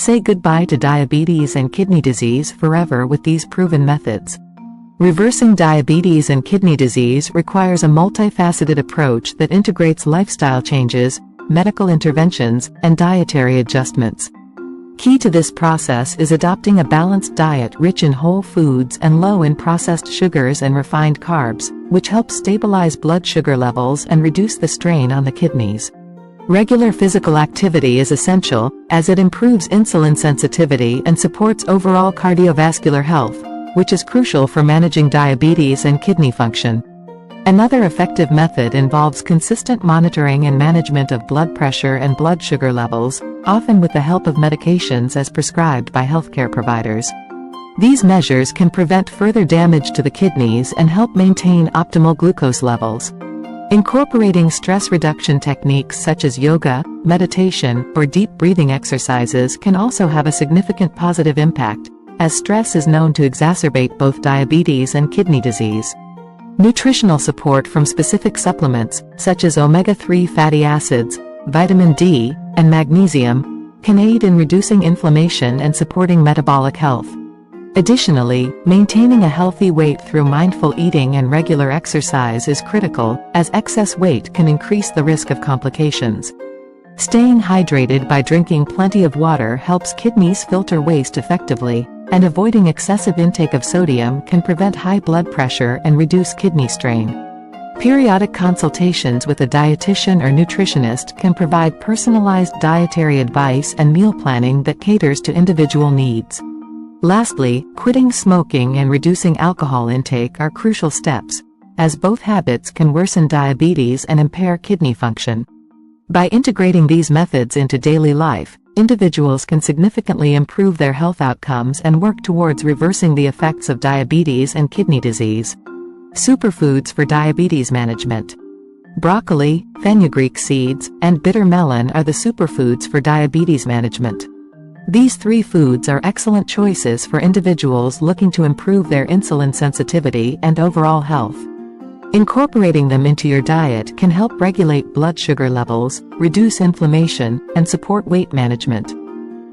say goodbye to diabetes and kidney disease forever with these proven methods. Reversing diabetes and kidney disease requires a multifaceted approach that integrates lifestyle changes, medical interventions, and dietary adjustments. Key to this process is adopting a balanced diet rich in whole foods and low in processed sugars and refined carbs, which helps stabilize blood sugar levels and reduce the strain on the kidneys. Regular physical activity is essential, as it improves insulin sensitivity and supports overall cardiovascular health, which is crucial for managing diabetes and kidney function. Another effective method involves consistent monitoring and management of blood pressure and blood sugar levels, often with the help of medications as prescribed by healthcare providers. These measures can prevent further damage to the kidneys and help maintain optimal glucose levels. Incorporating stress reduction techniques such as yoga, meditation, or deep breathing exercises can also have a significant positive impact, as stress is known to exacerbate both diabetes and kidney disease. Nutritional support from specific supplements, such as omega-3 fatty acids, vitamin D, and magnesium, can aid in reducing inflammation and supporting metabolic health. Additionally, maintaining a healthy weight through mindful eating and regular exercise is critical, as excess weight can increase the risk of complications. Staying hydrated by drinking plenty of water helps kidneys filter waste effectively, and avoiding excessive intake of sodium can prevent high blood pressure and reduce kidney strain. Periodic consultations with a dietitian or nutritionist can provide personalized dietary advice and meal planning that caters to individual needs. Lastly, quitting smoking and reducing alcohol intake are crucial steps, as both habits can worsen diabetes and impair kidney function. By integrating these methods into daily life, individuals can significantly improve their health outcomes and work towards reversing the effects of diabetes and kidney disease. Superfoods for diabetes management. Broccoli, fenugreek seeds, and bitter melon are the superfoods for diabetes management. These three foods are excellent choices for individuals looking to improve their insulin sensitivity and overall health. Incorporating them into your diet can help regulate blood sugar levels, reduce inflammation, and support weight management.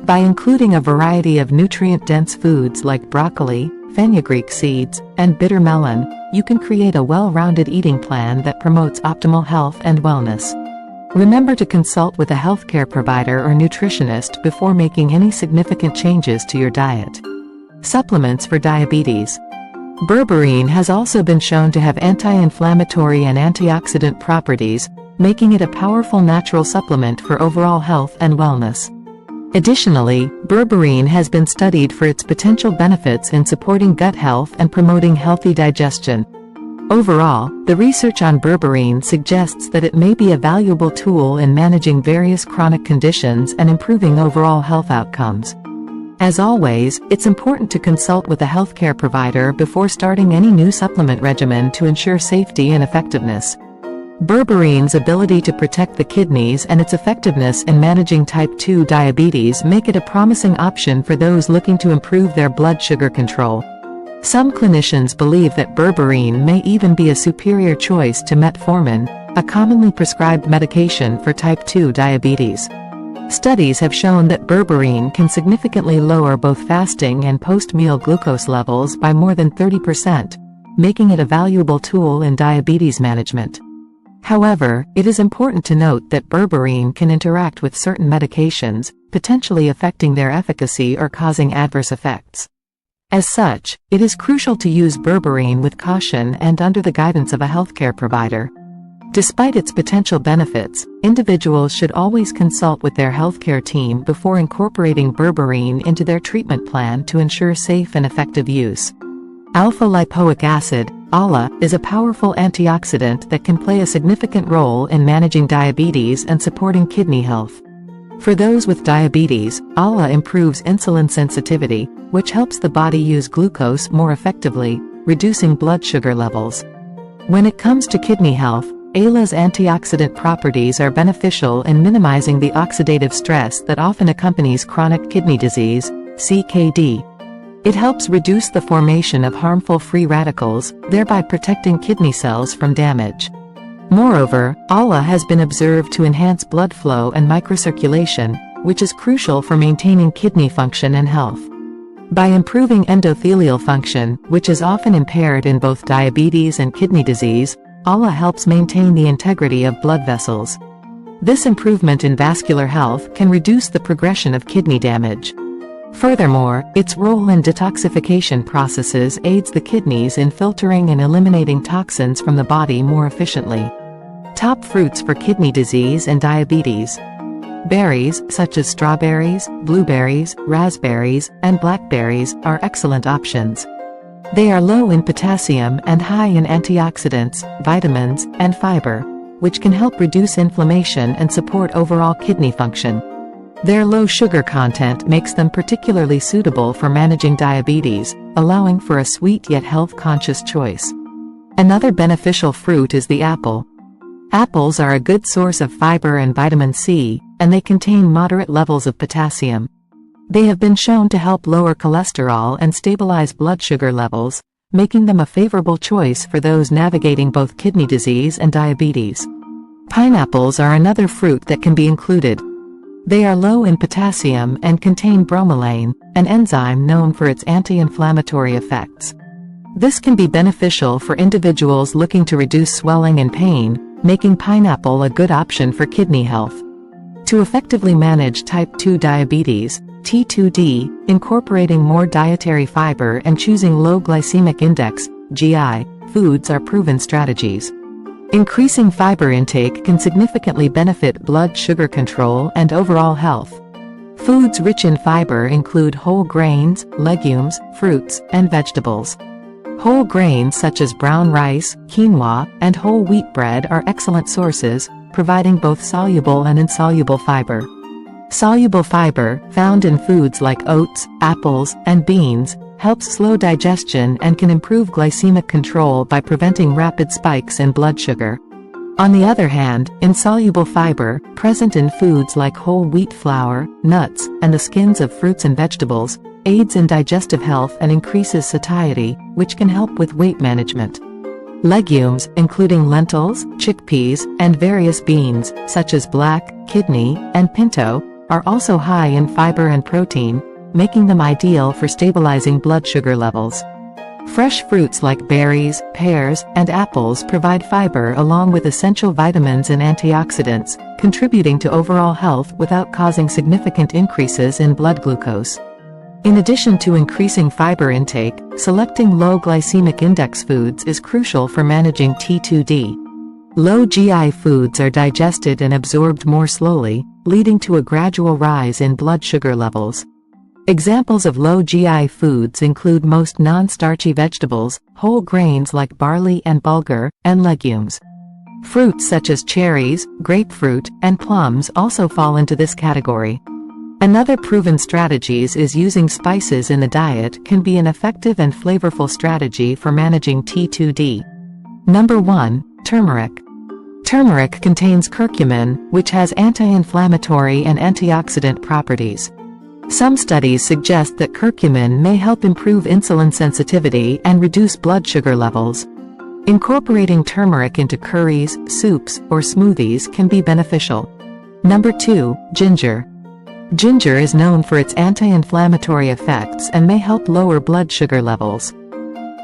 By including a variety of nutrient-dense foods like broccoli, fenugreek seeds, and bitter melon, you can create a well-rounded eating plan that promotes optimal health and wellness. Remember to consult with a healthcare provider or nutritionist before making any significant changes to your diet. Supplements for diabetes. Berberine has also been shown to have anti-inflammatory and antioxidant properties, making it a powerful natural supplement for overall health and wellness. Additionally, berberine has been studied for its potential benefits in supporting gut health and promoting healthy digestion. Overall, the research on berberine suggests that it may be a valuable tool in managing various chronic conditions and improving overall health outcomes. As always, it's important to consult with a healthcare provider before starting any new supplement regimen to ensure safety and effectiveness. Berberine's ability to protect the kidneys and its effectiveness in managing type 2 diabetes make it a promising option for those looking to improve their blood sugar control. Some clinicians believe that berberine may even be a superior choice to metformin, a commonly prescribed medication for type 2 diabetes. Studies have shown that berberine can significantly lower both fasting and post-meal glucose levels by more than 30%, making it a valuable tool in diabetes management. However, it is important to note that berberine can interact with certain medications, potentially affecting their efficacy or causing adverse effects. As such, it is crucial to use berberine with caution and under the guidance of a healthcare provider. Despite its potential benefits, individuals should always consult with their healthcare team before incorporating berberine into their treatment plan to ensure safe and effective use. Alpha-lipoic acid, ALA, is a powerful antioxidant that can play a significant role in managing diabetes and supporting kidney health. For those with diabetes, ALA improves insulin sensitivity, which helps the body use glucose more effectively, reducing blood sugar levels. When it comes to kidney health, ALA's antioxidant properties are beneficial in minimizing the oxidative stress that often accompanies chronic kidney disease, CKD. It helps reduce the formation of harmful free radicals, thereby protecting kidney cells from damage. Moreover, ALA has been observed to enhance blood flow and microcirculation, which is crucial for maintaining kidney function and health. By improving endothelial function, which is often impaired in both diabetes and kidney disease, ALA helps maintain the integrity of blood vessels. This improvement in vascular health can reduce the progression of kidney damage. Furthermore, its role in detoxification processes aids the kidneys in filtering and eliminating toxins from the body more efficiently. Top fruits for kidney disease and diabetes. Berries, such as strawberries, blueberries, raspberries, and blackberries, are excellent options. They are low in potassium and high in antioxidants, vitamins, and fiber, which can help reduce inflammation and support overall kidney function. Their low sugar content makes them particularly suitable for managing diabetes, allowing for a sweet yet health-conscious choice. Another beneficial fruit is the apple. Apples are a good source of fiber and vitamin C, and they contain moderate levels of potassium. They have been shown to help lower cholesterol and stabilize blood sugar levels, making them a favorable choice for those navigating both kidney disease and diabetes. Pineapples are another fruit that can be included. They are low in potassium and contain bromelain, an enzyme known for its anti-inflammatory effects. This can be beneficial for individuals looking to reduce swelling and pain, making pineapple a good option for kidney health. To effectively manage type 2 diabetes, T2D, incorporating more dietary fiber and choosing low glycemic index, GI, foods are proven strategies. Increasing fiber intake can significantly benefit blood sugar control and overall health. Foods rich in fiber include whole grains, legumes, fruits, and vegetables. Whole grains such as brown rice, quinoa, and whole wheat bread are excellent sources, providing both soluble and insoluble fiber. Soluble fiber, found in foods like oats, apples, and beans, helps slow digestion and can improve glycemic control by preventing rapid spikes in blood sugar. On the other hand, insoluble fiber, present in foods like whole wheat flour, nuts, and the skins of fruits and vegetables, aids in digestive health and increases satiety, which can help with weight management. Legumes, including lentils, chickpeas, and various beans, such as black, kidney, and pinto, are also high in fiber and protein, making them ideal for stabilizing blood sugar levels. Fresh fruits like berries, pears, and apples provide fiber along with essential vitamins and antioxidants, contributing to overall health without causing significant increases in blood glucose. In addition to increasing fiber intake, selecting low glycemic index foods is crucial for managing T2D. Low GI foods are digested and absorbed more slowly, leading to a gradual rise in blood sugar levels. Examples of low GI foods include most non-starchy vegetables, whole grains like barley and bulgur, and legumes. Fruits such as cherries, grapefruit, and plums also fall into this category. Another proven strategies is using spices in the diet can be an effective and flavorful strategy for managing T2D. Number 1. Turmeric. Turmeric contains curcumin, which has anti-inflammatory and antioxidant properties. Some studies suggest that curcumin may help improve insulin sensitivity and reduce blood sugar levels. Incorporating turmeric into curries, soups, or smoothies can be beneficial. Number 2. Ginger. Ginger is known for its anti-inflammatory effects and may help lower blood sugar levels.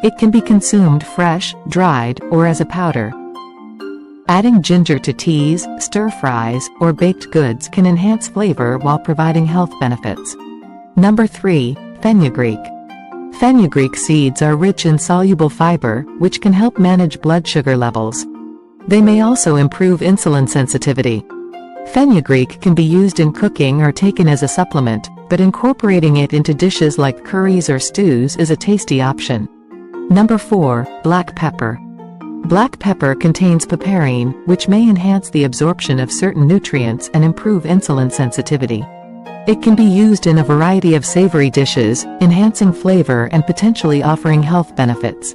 It can be consumed fresh, dried, or as a powder. Adding ginger to teas, stir-fries, or baked goods can enhance flavor while providing health benefits. Number 3. Fenugreek. Fenugreek seeds are rich in soluble fiber, which can help manage blood sugar levels. They may also improve insulin sensitivity. Fenugreek can be used in cooking or taken as a supplement, but incorporating it into dishes like curries or stews is a tasty option. Number 4. Black pepper. Black pepper contains piperine, which may enhance the absorption of certain nutrients and improve insulin sensitivity. It can be used in a variety of savory dishes, enhancing flavor and potentially offering health benefits.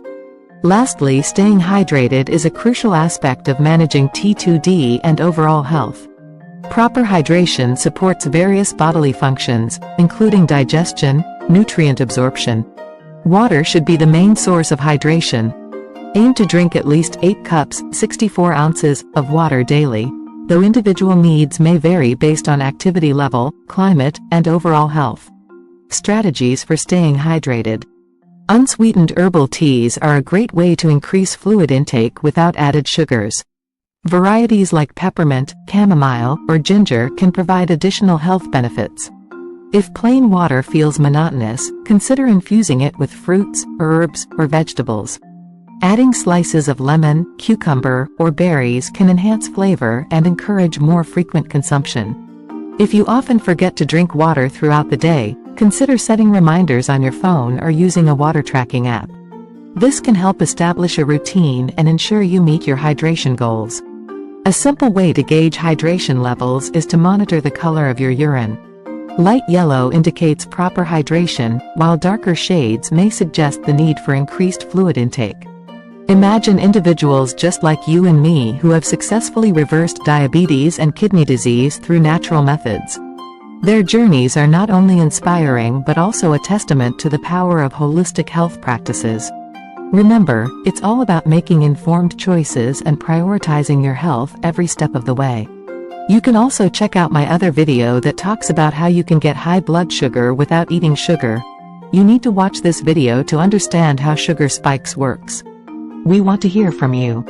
Lastly, staying hydrated is a crucial aspect of managing T2D and overall health. Proper hydration supports various bodily functions, including digestion, nutrient absorption. Water should be the main source of hydration. Aim to drink at least 8 cups, 64 ounces, of water daily. though individual needs may vary based on activity level, climate, and overall health. Strategies for staying hydrated. Unsweetened herbal teas are a great way to increase fluid intake without added sugars. Varieties like peppermint, chamomile, or ginger can provide additional health benefits. If plain water feels monotonous, consider infusing it with fruits, herbs, or vegetables. Adding slices of lemon, cucumber, or berries can enhance flavor and encourage more frequent consumption. If you often forget to drink water throughout the day, consider setting reminders on your phone or using a water tracking app. This can help establish a routine and ensure you meet your hydration goals. A simple way to gauge hydration levels is to monitor the color of your urine. Light yellow indicates proper hydration, while darker shades may suggest the need for increased fluid intake. Imagine individuals just like you and me who have successfully reversed diabetes and kidney disease through natural methods. Their journeys are not only inspiring but also a testament to the power of holistic health practices. Remember, it's all about making informed choices and prioritizing your health every step of the way. You can also check out my other video that talks about how you can get high blood sugar without eating sugar. You need to watch this video to understand how sugar spikes works. We want to hear from you.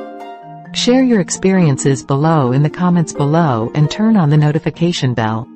Share your experiences below in the comments below and turn on the notification bell.